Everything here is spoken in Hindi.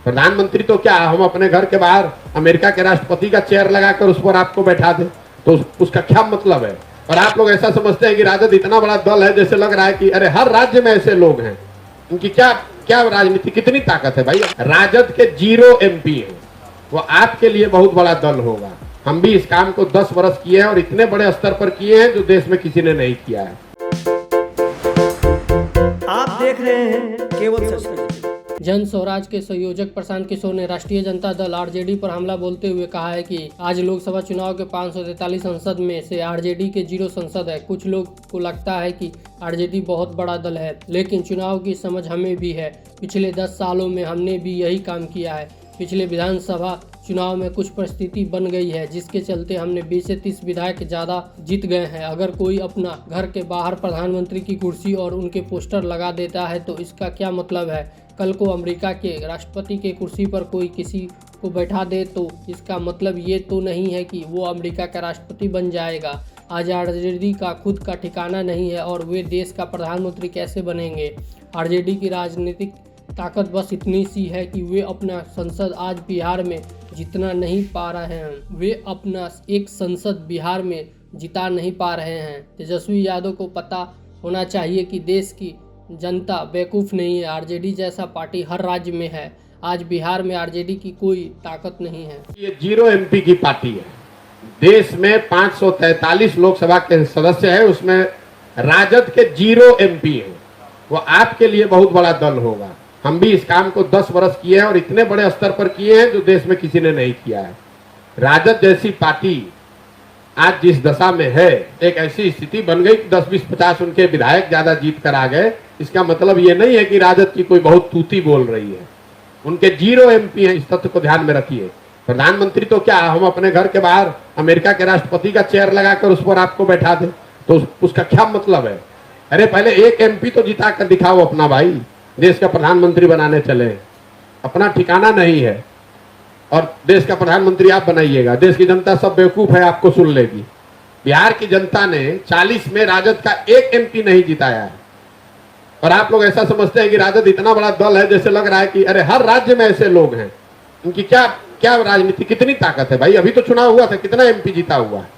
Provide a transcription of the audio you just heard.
प्रधानमंत्री तो क्या, हम अपने घर के बाहर अमेरिका के राष्ट्रपति का चेयर लगाकर उस पर आपको बैठा दें तो उसका क्या मतलब है? और आप लोग ऐसा समझते हैं कि राजद इतना बड़ा दल है, जैसे लग रहा है कि अरे हर राज्य में ऐसे लोग हैं। उनकी क्या क्या राजनीति, कितनी ताकत है भाई? राजद के 0 MP हैं, वो आपके लिए बहुत बड़ा दल होगा। हम भी इस काम को 10 वर्ष किए हैं और इतने बड़े स्तर पर किए हैं जो देश में किसी ने नहीं किया है। आप देख रहे हैं केवल सच। जन स्वराज के संयोजक प्रशांत किशोर ने राष्ट्रीय जनता दल आरजेडी पर हमला बोलते हुए कहा है कि आज लोकसभा चुनाव के 543 संसद में से आरजेडी के 0 संसद है। कुछ लोग को लगता है कि आरजेडी बहुत बड़ा दल है, लेकिन चुनाव की समझ हमें भी है। पिछले 10 सालों में हमने भी यही काम किया है। पिछले विधानसभा चुनाव में कुछ परिस्थिति बन गई है, जिसके चलते हमने 20 से 30 विधायक ज़्यादा जीत गए हैं। अगर कोई अपना घर के बाहर प्रधानमंत्री की कुर्सी और उनके पोस्टर लगा देता है तो इसका क्या मतलब है? कल को अमेरिका के राष्ट्रपति के कुर्सी पर कोई किसी को बैठा दे तो इसका मतलब ये तो नहीं है कि वो अमेरिका का राष्ट्रपति बन जाएगा। आज आरजेडी का खुद का ठिकाना नहीं है और वे देश का प्रधानमंत्री कैसे बनेंगे? आरजेडी की राजनीतिक ताकत बस इतनी सी है कि वे अपना संसद आज बिहार में जितना नहीं पा रहे हैं। वे अपना एक संसद बिहार में जिता नहीं पा रहे हैं। तेजस्वी यादव को पता होना चाहिए कि देश की जनता बेवकूफ़ नहीं है। आरजेडी जैसा पार्टी हर राज्य में है। आज बिहार में आरजेडी की कोई ताकत नहीं है। ये 0 MP की पार्टी है। देश में 543 लोकसभा के सदस्य है, उसमें राजद के 0 MP हैं। वो आपके लिए बहुत बड़ा दल होगा। हम भी इस काम को 10 वर्ष किए हैं और इतने बड़े स्तर पर किए हैं जो देश में किसी ने नहीं किया है। राजद जैसी पार्टी आज जिस दशा में है, एक ऐसी स्थिति बन गई कि 10, 20, 50 उनके विधायक ज्यादा जीत कर आ गए। इसका मतलब ये नहीं है कि राजद की कोई बहुत तूती बोल रही है। उनके 0 MP हैं, इस तथ्य को ध्यान में रखिए। प्रधानमंत्री तो क्या, हम अपने घर के बाहर अमेरिका के राष्ट्रपति का चेयर लगाकर उस पर आपको बैठा दें तो उसका क्या मतलब है? अरे पहले एक MP तो जिता कर दिखाओ अपना भाई। देश का प्रधानमंत्री बनाने चले, अपना ठिकाना नहीं है और देश का प्रधानमंत्री आप बनाइएगा। देश की जनता सब बेवकूफ है, आपको सुन लेगी। बिहार की जनता ने 40 में राजद का एक MP नहीं जिताया है और आप लोग ऐसा समझते हैं कि राजद इतना बड़ा दल है, जैसे लग रहा है कि अरे हर राज्य में ऐसे लोग हैं। उनकी क्या क्या राजनीति, कितनी ताकत है भाई? अभी तो चुनाव हुआ था, कितना MP जीता हुआ है?